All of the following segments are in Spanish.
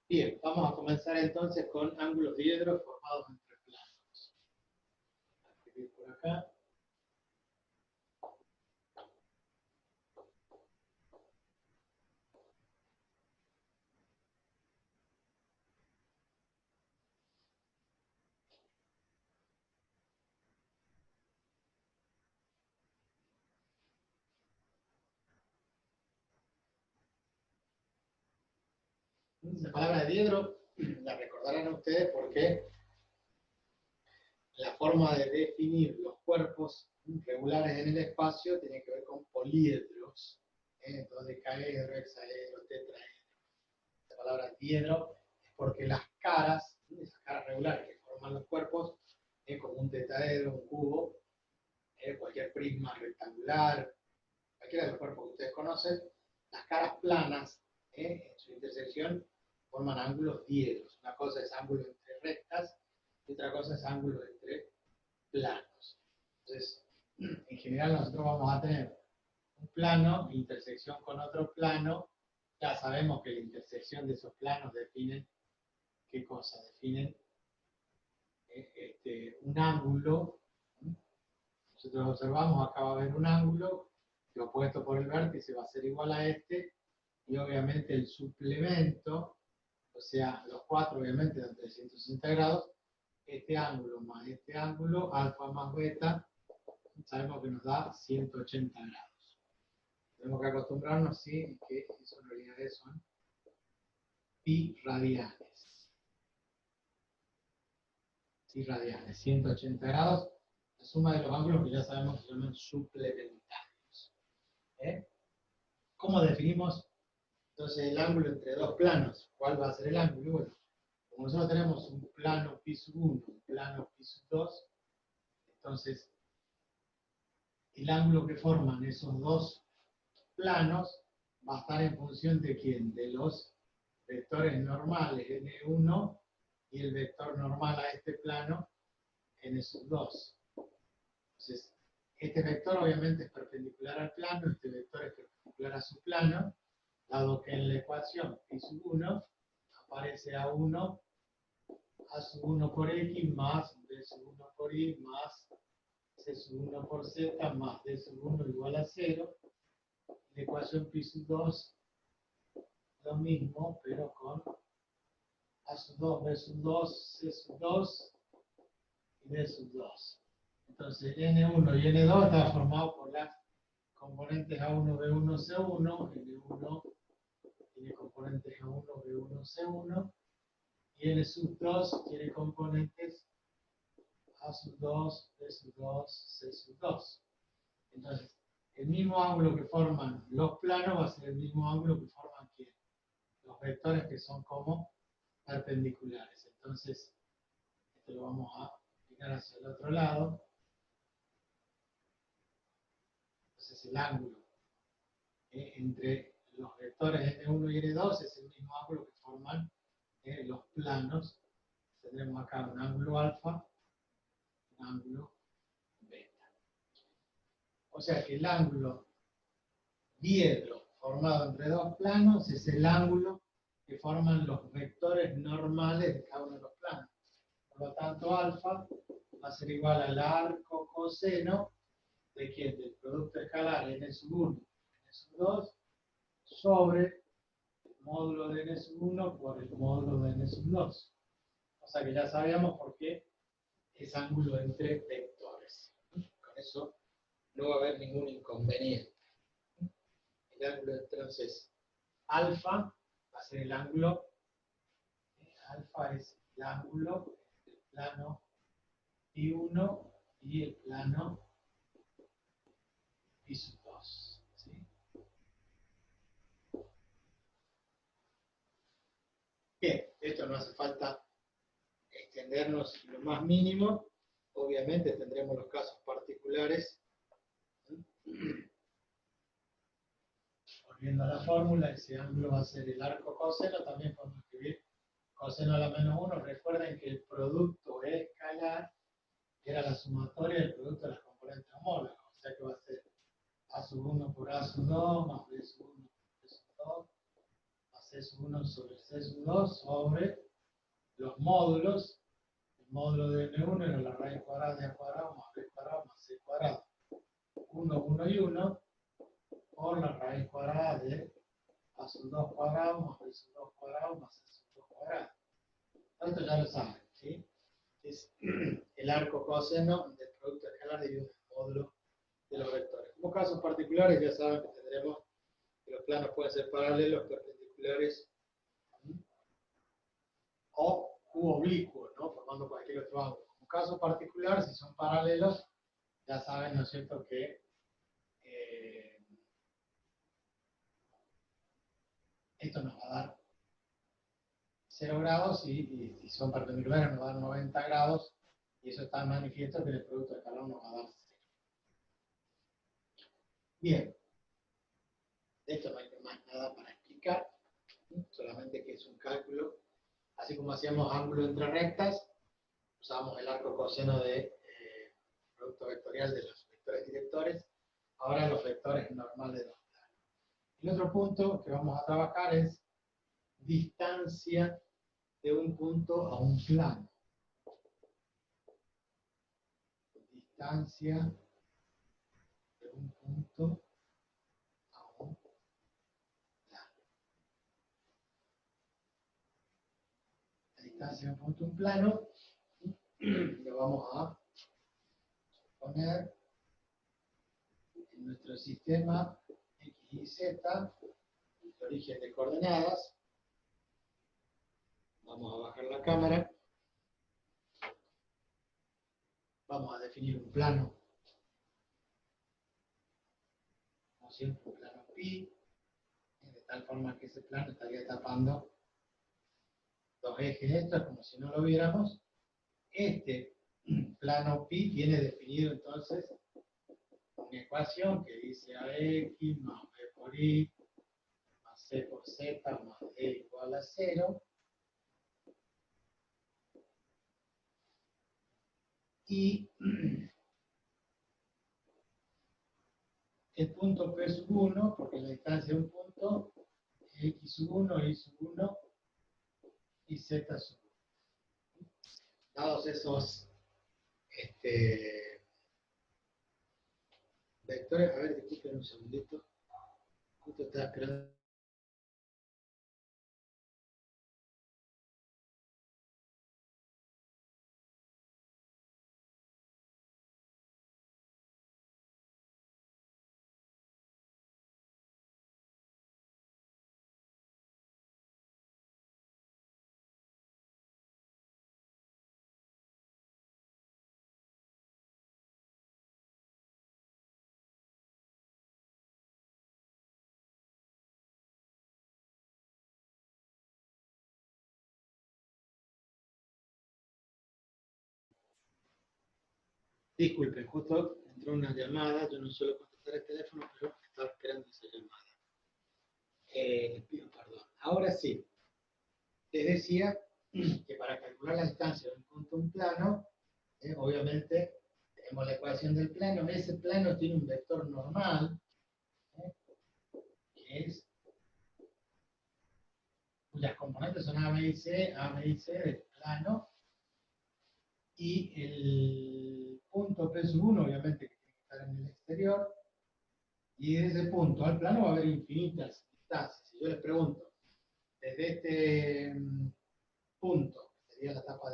Bien, vamos a comenzar entonces con ángulos diedros formados entre planos. Voy a escribir por acá. La palabra diedro la recordarán ustedes porque la forma de definir los cuerpos regulares en el espacio tiene que ver con poliedros. Entonces, caedro, hexaedro, tetraedro. La palabra diedro es porque las caras, esas caras regulares que forman los cuerpos, como un tetraedro, un cubo, cualquier prisma rectangular, cualquiera de los cuerpos que ustedes conocen, las caras planas, en su intersección, forman ángulos diedros. Una cosa es ángulo entre rectas y otra cosa es ángulo entre planos. Entonces, en general nosotros vamos a tener un plano, intersección con otro plano. Ya sabemos que la intersección de esos planos definen qué cosa, definen un ángulo. Nosotros observamos, acá va a haber un ángulo que opuesto por el vértice va a ser igual a este, y obviamente el suplemento, o sea, los cuatro obviamente dan 360 grados, este ángulo más este ángulo, alfa más beta, sabemos que nos da 180 grados. Tenemos que acostumbrarnos, sí, que eso en realidad son pi radianes. Pi radianes, 180 grados, la suma de los ángulos que ya sabemos que se llaman suplementarios. ¿Cómo definimos entonces el ángulo entre dos planos? ¿Cuál va a ser el ángulo? Bueno, como nosotros tenemos un plano pi sub 1, un plano pi sub 2, entonces el ángulo que forman esos dos planos va a estar en función de quién, de los vectores normales n1 y el vector normal a este plano n sub 2. Entonces, este vector obviamente es perpendicular al plano, este vector es perpendicular a su plano, dado que en la ecuación pi sub 1 aparece A1, A sub 1 por X más B sub 1 por Y más C sub 1 por Z más D sub 1 igual a 0. La ecuación pi sub 2, lo mismo, pero con A sub 2, B sub 2, C sub 2 y D sub 2. Entonces, N1 y N2 está formado por las componentes A1, B1, C1, N1 tiene componentes A1, B1, C1, y N sub 2 tiene componentes A sub 2, B sub 2, C sub 2. Entonces, el mismo ángulo que forman los planos va a ser el mismo ángulo que forman ¿quién? Los vectores que son como perpendiculares. Entonces, esto lo vamos a aplicar hacia el otro lado. Entonces, el ángulo entre los vectores N1 y N2 es el mismo ángulo que forman los planos. Tendremos acá un ángulo alfa, un ángulo beta. O sea que el ángulo diedro formado entre dos planos es el ángulo que forman los vectores normales de cada uno de los planos. Por lo tanto, alfa va a ser igual al arco coseno de quién, del producto escalar n sub 1 n sub 2 sobre el módulo de n sub 1 por el módulo de n sub 2. O sea que ya sabíamos por qué es ángulo entre vectores. Con eso no va a haber ningún inconveniente. El ángulo entonces alfa va a ser el ángulo, alfa es el ángulo del plano pi 1 y el plano pi sub 2. ¿Sí? Bien, esto no hace falta extendernos lo más mínimo. Obviamente tendremos los casos particulares. Volviendo a la fórmula, ese ángulo va a ser el arco coseno. También podemos escribir coseno a la menos 1. Recuerden que el producto escalar era la sumatoria del producto de las componentes homólogas. O sea que va a ser A sub 1 por A sub 2 más B sub 1 por B sub 2 más C sub 1 sobre C sub 2 sobre los módulos. El módulo de N1 era la raíz cuadrada de A cuadrado más B cuadrado más C cuadrado. 1, 1 y 1 por la raíz cuadrada de A sub 2 cuadrado más B sub 2 cuadrado más C sub 2 cuadrado. Esto ya lo saben, ¿sí? Es el arco coseno del producto escalar dividido en el módulo de los vectores. Como casos particulares ya saben que tendremos que los planos pueden ser paralelos, perpendiculares o oblicuos, ¿no? Formando cualquier otro ángulo. Como caso particular, si son paralelos, ya saben, ¿no es cierto?, que esto nos va a dar 0 grados y si son perpendiculares nos va a dar 90 grados y eso está manifiesto que el producto escalar nos va a dar 0. Bien, de esto no hay más nada para explicar, solamente que es un cálculo, así como hacíamos ángulo entre rectas, usamos el arco coseno de producto vectorial de los vectores directores, ahora los vectores normales de los planos. El otro punto que vamos a trabajar es distancia de un punto a un plano. Distancia de un punto a un plano. La distancia de un punto a un plano lo vamos a poner en nuestro sistema X y Z, de origen de coordenadas. Vamos a bajar la cámara. Vamos a definir un plano. Como siempre, un plano pi, de tal forma que ese plano estaría tapando los ejes estos, como si no lo viéramos. Este plano pi tiene definido entonces una ecuación que dice AX más B por Y más C por Z más D igual a 0. Y el punto P sub 1, porque la distancia de un punto es X sub 1, Y sub 1 y Z sub 1. Dados esos vectores, a ver, disculpen un segundito. Justo estaba esperando. Disculpen, justo entró una llamada, yo no suelo contestar el teléfono, pero estaba esperando esa llamada. Les pido perdón. Ahora sí, les decía que para calcular la distancia de un punto a un plano, obviamente tenemos la ecuación del plano. Ese plano tiene un vector normal, que es, cuyas componentes son A, B y C del plano, y el punto P sub 1, obviamente, que tiene que estar en el exterior, y de ese punto al plano va a haber infinitas distancias. Si yo les pregunto, desde este punto, que sería la tapa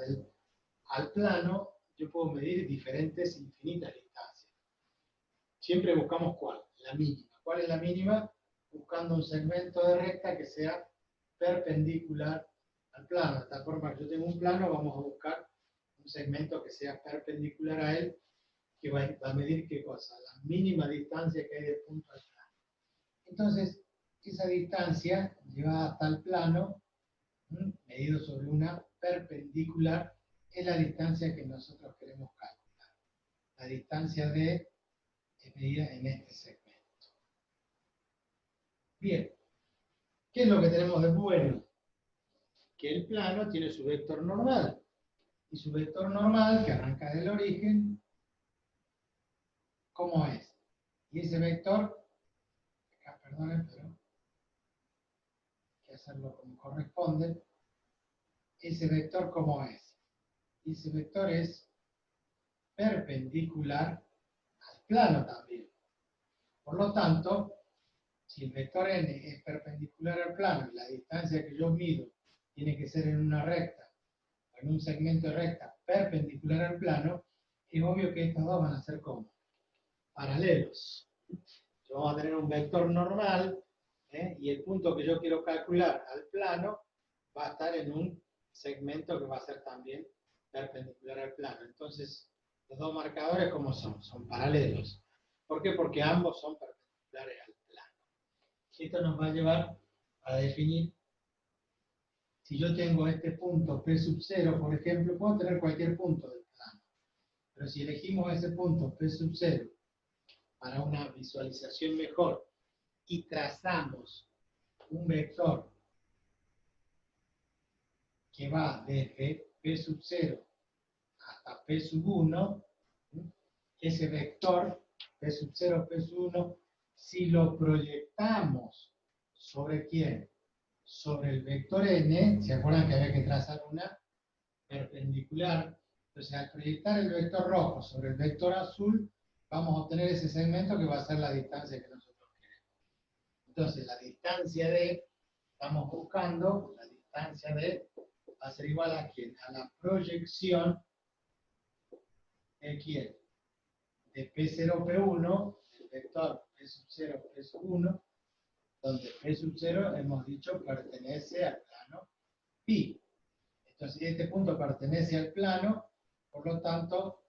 al plano, yo puedo medir diferentes infinitas distancias. Siempre buscamos ¿cuál? La mínima. ¿Cuál es la mínima? Buscando un segmento de recta que sea perpendicular al plano. De tal forma que yo tengo un plano, vamos a buscar un segmento que sea perpendicular a él, que va a medir ¿qué cosa? La mínima distancia que hay del punto al plano. Entonces, esa distancia llevada hasta el plano, medido sobre una perpendicular, es la distancia que nosotros queremos calcular. La distancia D es medida en este segmento. Bien, ¿qué es lo que tenemos de bueno? Que el plano tiene su vector normal. Y su vector normal, que arranca del origen, ¿cómo es? Y ese vector, acá perdonen, pero que hacerlo como corresponde. Ese vector, ¿cómo es? Ese vector es perpendicular al plano también. Por lo tanto, si el vector n es perpendicular al plano y la distancia que yo mido tiene que ser en una recta o en un segmento de recta perpendicular al plano, es obvio que estos dos van a ser como paralelos. Yo vamos a tener un vector normal, y el punto que yo quiero calcular al plano va a estar en un segmento que va a ser también perpendicular al plano. Entonces, los dos marcadores, ¿cómo son? Son paralelos. ¿Por qué? Porque ambos son perpendiculares al plano. Esto nos va a llevar a definir, si yo tengo este punto P sub 0, por ejemplo, puedo tener cualquier punto del plano. Pero si elegimos ese punto P sub 0 para una visualización mejor y trazamos un vector que va desde P sub 0 hasta P sub 1, ese vector P sub 0, P sub 1, si lo proyectamos sobre ¿quién? Sobre el vector n, ¿se acuerdan que había que trazar una perpendicular? Entonces, al proyectar el vector rojo sobre el vector azul, vamos a obtener ese segmento que va a ser la distancia que nosotros queremos. Entonces, la distancia D, estamos buscando, la distancia D va a ser igual a ¿quién? A la proyección de ¿quién? De P0, P1, el vector P sub 0, P sub 1, donde P sub 0 hemos dicho pertenece al plano pi. Entonces, este punto pertenece al plano, por lo tanto,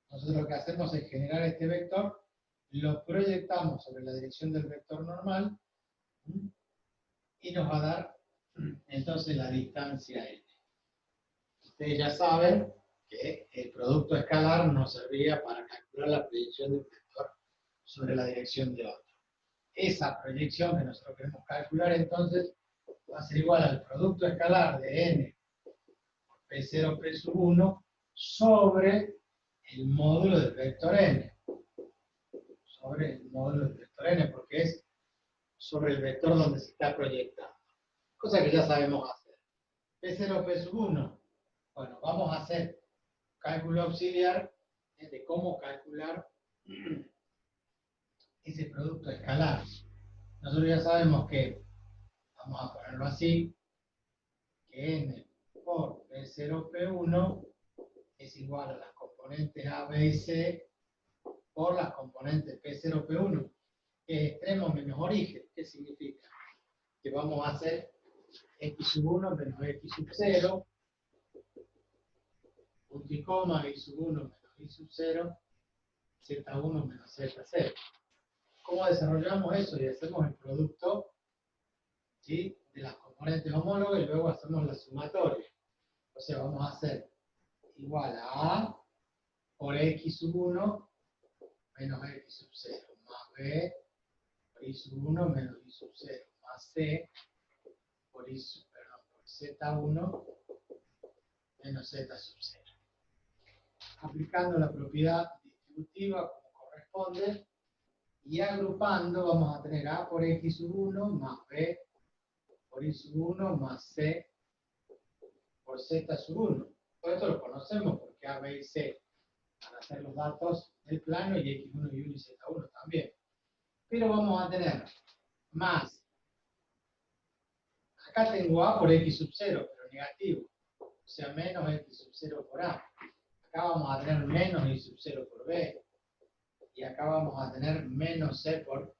nosotros lo que hacemos es generar este vector, lo proyectamos sobre la dirección del vector normal, y nos va a dar entonces la distancia n. Ustedes ya saben que el producto escalar nos servía para calcular la proyección de un vector sobre la dirección de otro. Esa proyección que nosotros queremos calcular entonces va a ser igual al producto escalar de n por P0, P sub 1 sobre el módulo del vector n. Sobre el módulo del vector n, porque es sobre el vector donde se está proyectando. Cosa que ya sabemos hacer. P0, P sub 1. Bueno, vamos a hacer cálculo auxiliar de cómo calcular ese producto escalar. Nosotros ya sabemos que, vamos a ponerlo así, que n por P0, P1 es igual a las componentes A, B y C por las componentes P0, P1, que es extremo menos origen. ¿Qué significa? Que vamos a hacer x sub 1 menos x sub 0, punto y coma, y sub 1 menos y sub 0, z1 menos z0. ¿Cómo desarrollamos eso? Y hacemos el producto, ¿sí?, de las componentes homólogas y luego hacemos la sumatoria. O sea, vamos a hacer igual a A por x sub 1 menos x sub 0, más B por y sub 1 menos y sub 0, más C por z1 menos z sub 0. Aplicando la propiedad distributiva como corresponde y agrupando, vamos a tener A por x sub 1 más B por y sub 1 más C por z sub 1. Todo esto lo conocemos porque A, B y C van a ser los datos del plano y x1 y 1 y z1 también. Pero vamos a tener más. Acá tengo A por x sub 0, pero negativo. O sea, menos x sub 0 por A. Acá vamos a tener menos y sub 0 por B. Y acá vamos a tener menos C por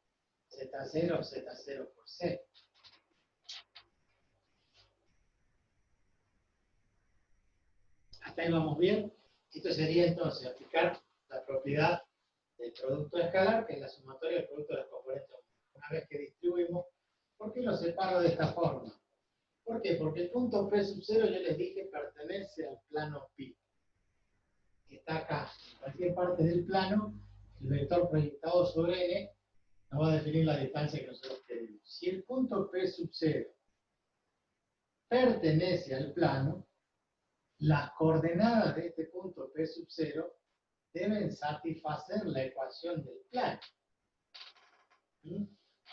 Z0, Z0 por C. ¿Hasta ahí vamos bien? Esto sería entonces aplicar la propiedad del producto escalar, que es la sumatoria del producto de las componentes. Una vez que distribuimos, ¿por qué lo separo de esta forma? ¿Por qué? Porque el punto P sub 0, yo les dije, pertenece al plano pi. Está acá, en cualquier parte del plano, el vector proyectado sobre n nos va a definir la distancia que nosotros queremos. Si el punto P sub 0 pertenece al plano, las coordenadas de este punto P sub 0 deben satisfacer la ecuación del plano.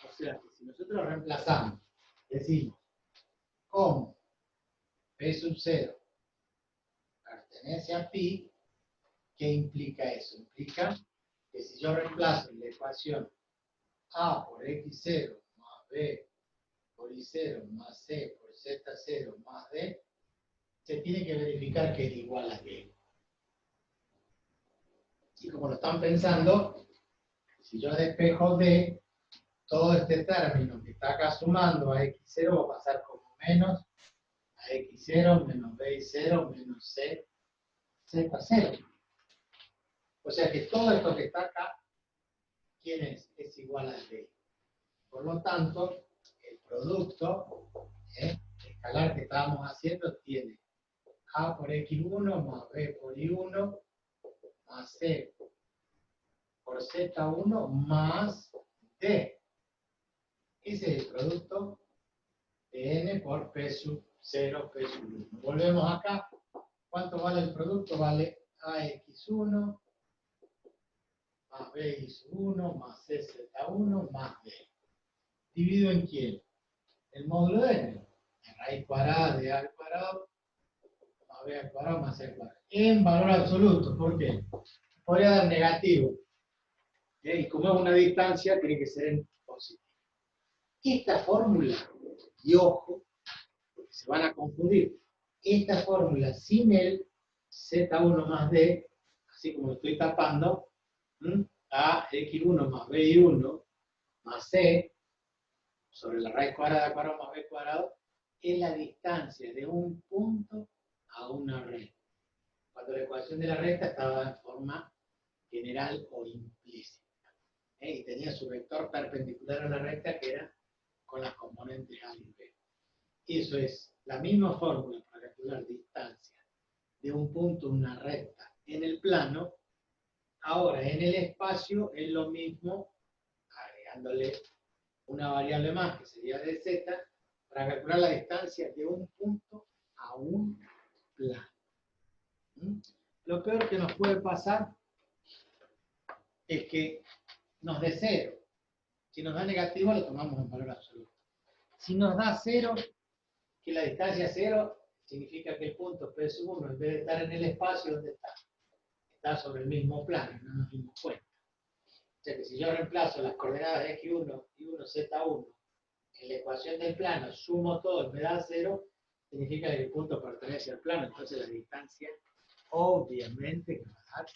O sea, que si nosotros reemplazamos, decimos como P sub 0 pertenece a pi, ¿qué implica eso? Implica que si yo reemplazo en la ecuación A por x0 más B por y0 más C por z0 más D, se tiene que verificar que es igual a D. Y como lo están pensando, si yo despejo D, todo este término que está acá sumando a x0 va a pasar como menos a x0 menos b0 menos c z0. O sea que todo esto que está acá, ¿quién es? Es igual a D. Por lo tanto, el producto escalar que estábamos haciendo tiene a por x1 más b por y1 más c por z1 más d. Ese es el producto de n por p sub 0, p sub 1. Volvemos acá. ¿Cuánto vale el producto? Vale ax1 más b sub 1 más cz1 más d. ¿Divido en quién? El módulo de n. La raíz cuadrada de a al cuadrado más b al cuadrado más c al cuadrado. En valor absoluto. ¿Por qué? Podría dar negativo. Y como es una distancia, tiene que ser en positivo. Esta fórmula, y ojo, porque se van a confundir, esta fórmula sin el z1 más d, así como lo estoy tapando, a x1 más b1 más c, sobre la raíz cuadrada más b cuadrado, es la distancia de un punto a una recta. Cuando la ecuación de la recta estaba en forma general o implícita. Y tenía su vector perpendicular a la recta que era con las componentes A y B. Eso es la misma fórmula para calcular distancia de un punto a una recta en el plano. Ahora, en el espacio es lo mismo, agregándole una variable más, que sería dz, para calcular la distancia de un punto a un plano. Lo peor que nos puede pasar es que nos dé 0. Si nos da negativo, lo tomamos en valor absoluto. Si nos da 0, que la distancia es 0, significa que el punto P sub 1, en vez de estar en el espacio, ¿dónde está? Está sobre el mismo plano, no nos dimos cuenta. O sea que si yo reemplazo las coordenadas de x1 y 1, z1 en la ecuación del plano, sumo todo y me da 0, significa que el punto pertenece al plano, entonces la distancia obviamente que va a dar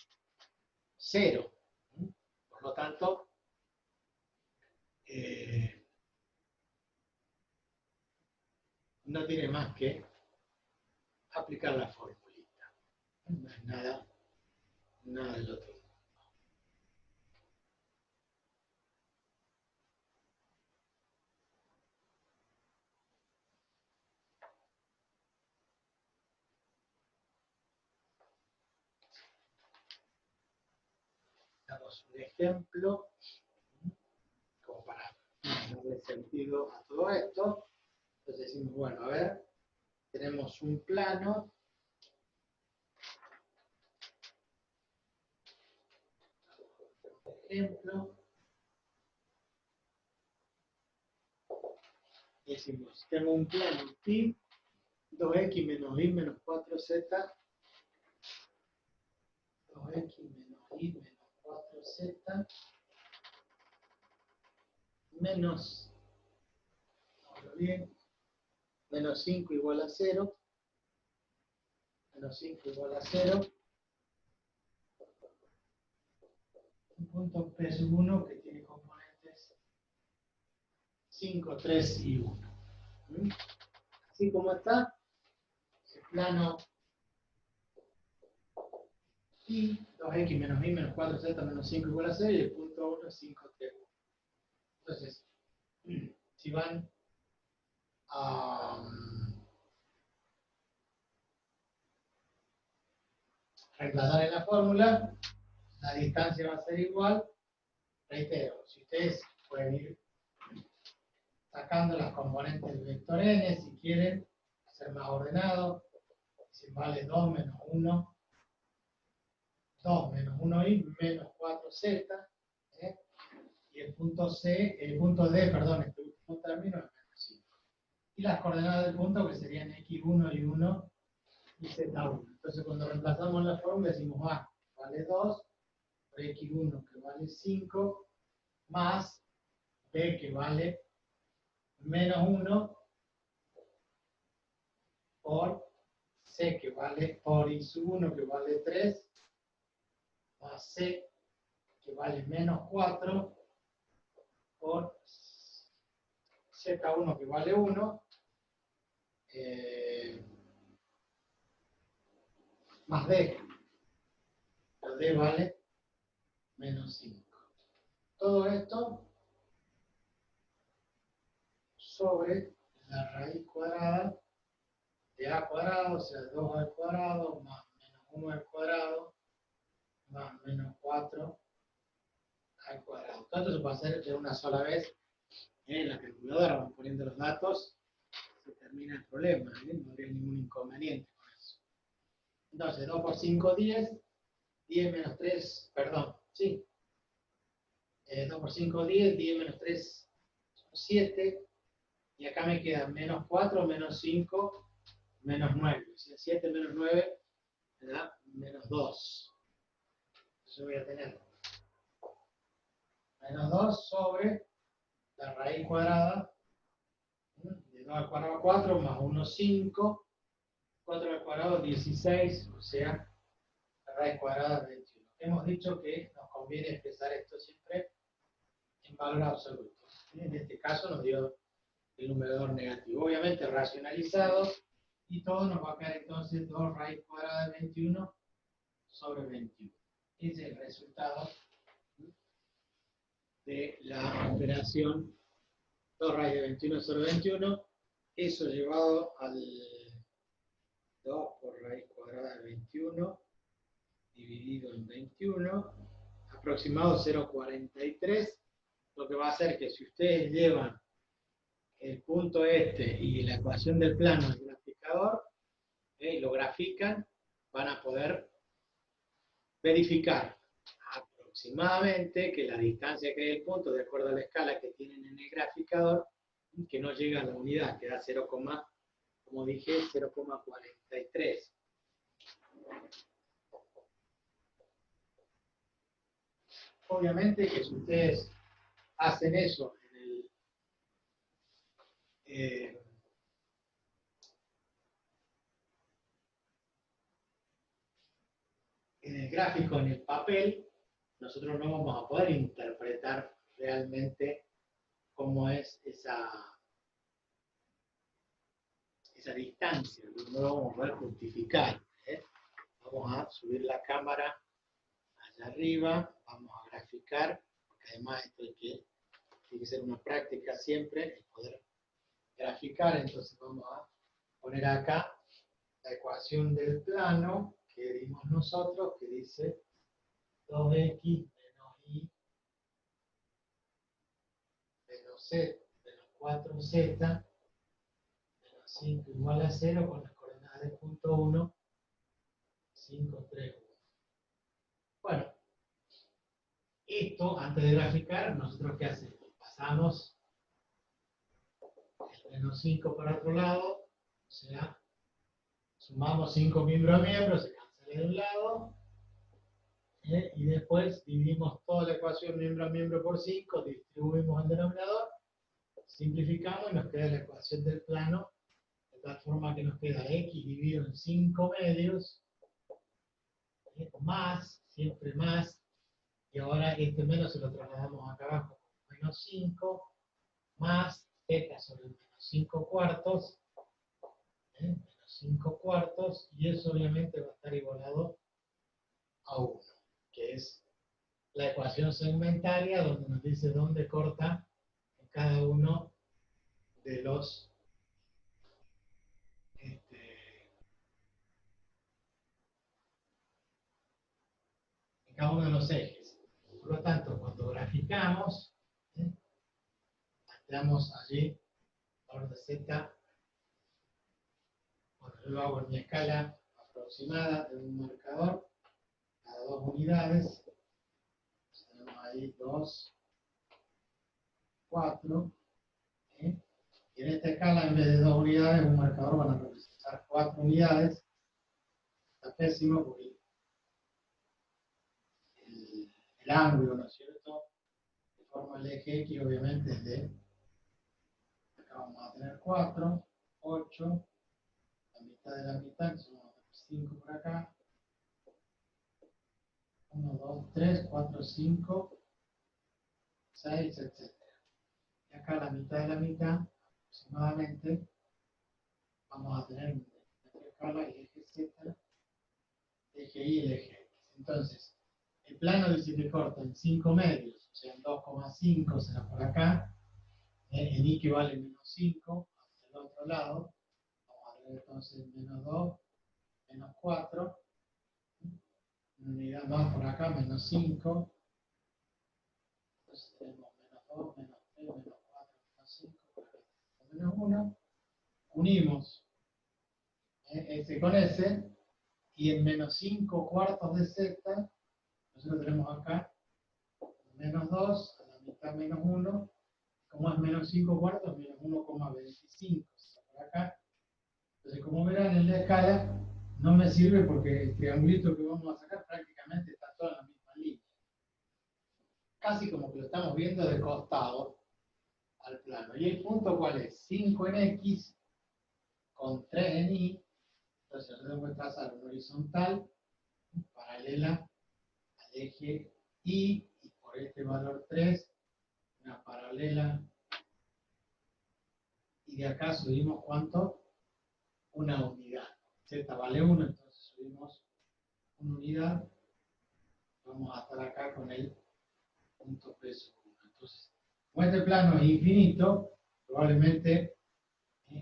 0. Por lo tanto, no tiene más que aplicar la formulita. No es nada del otro. Damos un ejemplo como para darle sentido a todo esto. Entonces decimos, bueno, a ver, tenemos un plano. Ejemplo. Decimos, tengo un plano pi, 2x menos y menos 4z, 2x menos y menos 4z, menos, vamos bien, menos 5 igual a 0, menos 5 igual a 0, un punto P sub 1 que tiene componentes 5, 3 y 1. Así como está, el plano y 2x menos y menos 4z menos 5 igual a 0 y el punto 1 es 5, 3, 1. Entonces, si van a reemplazar en la fórmula, la distancia va a ser igual. Reitero, si ustedes pueden ir sacando las componentes del vector n, si quieren hacer más ordenado, si vale 2 menos 1, 2 menos 1y menos 4z, y el punto D, perdón, este último término es menos 5. y las coordenadas del punto que serían x1 y 1 y z1. Entonces cuando reemplazamos la fórmula decimos a vale 2 por x1 que vale 5 más b que vale menos 1 por c que vale por i sub 1 que vale 3 más c que vale menos 4 por z1 que vale 1 más d, pero d vale menos 5. Todo esto sobre la raíz cuadrada de a cuadrado, o sea, 2 al cuadrado más menos 1 al cuadrado más menos 4 al cuadrado. Todo esto se puede hacer de una sola vez en la calculadora, vamos poniendo los datos, se termina el problema, no habría ningún inconveniente con eso. Entonces, 2 por 5, 10, 10 menos 3, perdón, sí, 2 por 5, 10, 10 menos 3, 7, y acá me queda menos 4, menos 5, menos 9. O sea, 7 menos 9 me da menos 2. Entonces voy a tener menos 2 sobre la raíz cuadrada de 2 al cuadrado 4 más 1, 5. 4 al cuadrado 16, o sea, la raíz cuadrada de 21. Hemos dicho que nos conviene expresar esto siempre en valor absoluto. En este caso nos dio el numerador negativo. Obviamente racionalizado, y todo nos va a quedar entonces 2 raíz cuadrada de 21 sobre 21. Ese es el resultado de la operación 2 raíz de 21 sobre 21. Eso llevado al 2 por raíz cuadrada de 21 dividido en 21, aproximado 0,43, lo que va a hacer que si ustedes llevan el punto este y la ecuación del plano al graficador, y lo grafican, van a poder verificar aproximadamente que la distancia que hay del punto, de acuerdo a la escala que tienen en el graficador, que no llega a la unidad, que da 0, como dije, 0,43. Obviamente que si ustedes hacen eso en el gráfico, en el papel, nosotros no vamos a poder interpretar realmente cómo es esa distancia, no lo vamos a poder justificar. Vamos a subir la cámara allá arriba, vamos a graficar, porque además esto tiene que ser una práctica siempre, el poder graficar. Entonces vamos a poner acá la ecuación del plano que dimos nosotros, que dice 2x menos y menos z menos 4z menos 5 igual a 0 con las coordenadas del punto 1, 5, 3, 1. Bueno, esto antes de graficar, nosotros ¿qué hacemos? Pasamos el menos 5 para otro lado, o sea, sumamos 5 miembro a miembro, se cancela de un lado, y después dividimos toda la ecuación miembro a miembro por 5, distribuimos el denominador, simplificamos y nos queda la ecuación del plano, de tal forma que nos queda x dividido en 5 medios, más, siempre más, y ahora este menos se lo trasladamos acá abajo, menos 5, más z sobre menos 5 cuartos, menos 5 cuartos, y eso obviamente va a estar igualado a 1, que es la ecuación segmentaria donde nos dice dónde corta en cada uno de los en cada uno de los ejes. Por lo tanto, cuando graficamos, planteamos allí valor de z. Bueno, yo lo hago en mi escala aproximada de un marcador cada 2 unidades. Tenemos ahí 2, 4, y Y en esta escala, en vez de 2 unidades, un marcador van a representar 4 unidades. Está pésimo porque el ángulo, ¿no es cierto?, que forma el eje X, obviamente, es de, acá vamos a tener 4, 8, la mitad de la mitad, que son 5 por acá, 1, 2, 3, 4, 5, 6, etc. Y acá la mitad de la mitad, aproximadamente, vamos a tener en esta escala el eje Z, el eje Y y el eje X. Entonces, el plano dice que corta en 5 medios, o sea, en 2,5 será por acá, en Y que vale menos 5, hacia el otro lado, vamos a tener entonces menos 2, menos 4, una unidad más por acá, menos 5, entonces tenemos menos 2, menos 3, menos 4, menos 5, por acá menos 1, unimos S con S, y en menos 5 cuartos de Z, nosotros tenemos acá menos 2, a la mitad menos 1, como es menos 5 cuartos, menos 1,25 por acá. Entonces, como verán en la escala, no me sirve porque el triangulito que vamos a sacar prácticamente está todo en la misma línea. Casi como que lo estamos viendo de costado al plano. ¿Y el punto cuál es? 5 en X con 3 en Y. Entonces, yo tengo que trazar una horizontal paralela al eje Y, y por este valor 3, una paralela. Y de acá subimos ¿cuánto? Una unidad. Z vale 1, entonces subimos una unidad. Vamos a estar acá con el punto peso 1. Entonces, como este plano es infinito, probablemente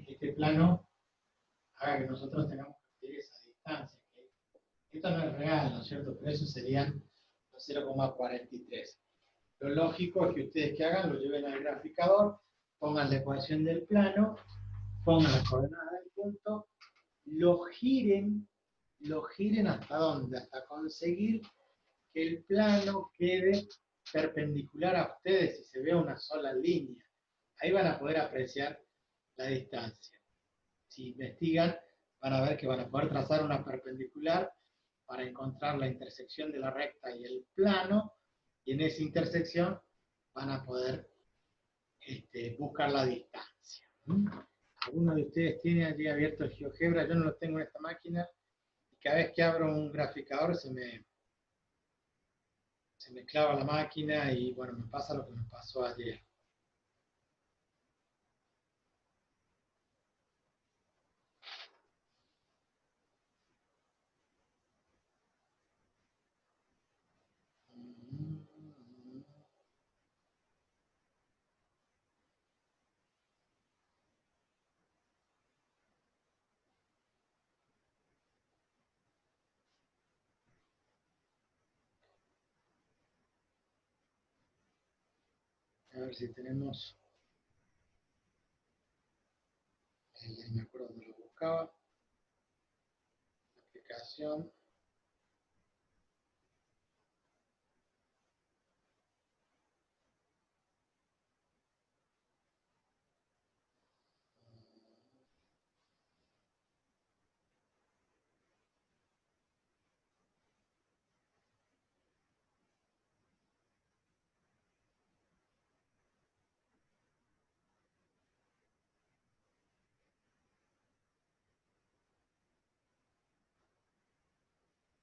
este plano haga que nosotros tengamos que medir esa distancia. Esto no es real, ¿no es cierto? Pero eso serían los 0,43. Lo lógico es que ustedes que hagan, lo lleven al graficador, pongan la ecuación del plano, pongan las coordenadas del punto, lo giren hasta dónde, hasta conseguir que el plano quede perpendicular a ustedes y se vea una sola línea. Ahí van a poder apreciar la distancia. Si investigan, van a ver que van a poder trazar una perpendicular para encontrar la intersección de la recta y el plano, y en esa intersección van a poder buscar la distancia. ¿Alguno de ustedes tiene allí abierto el GeoGebra? Yo no lo tengo en esta máquina, y cada vez que abro un graficador se me clava la máquina y bueno, me pasa lo que me pasó ayer. A ver si tenemos, me acuerdo dónde lo buscaba, la aplicación.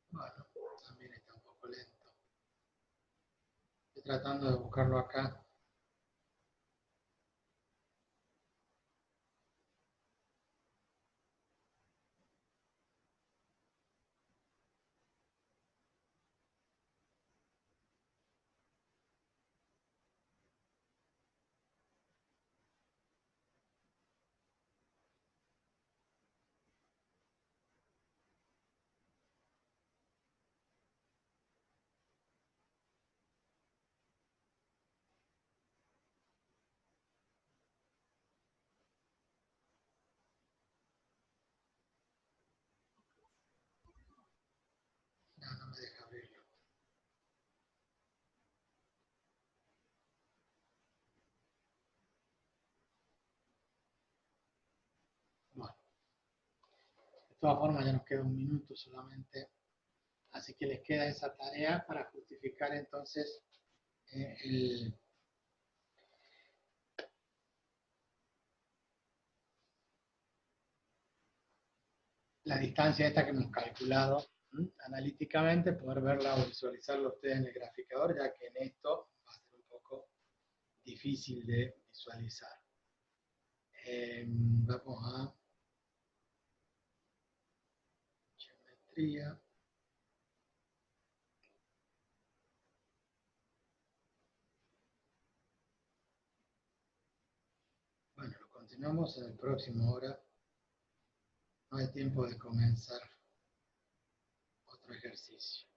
Bueno, también está un poco lento. Estoy tratando de buscarlo acá. todas formas ya nos queda un minuto solamente, así que les queda esa tarea para justificar entonces el, la distancia esta que hemos calculado analíticamente, poder verla o visualizarla ustedes en el graficador, ya que en esto va a ser un poco difícil de visualizar. Vamos a geometría. Bueno, lo continuamos en el próximo hora. No hay tiempo de comenzar otro ejercicio.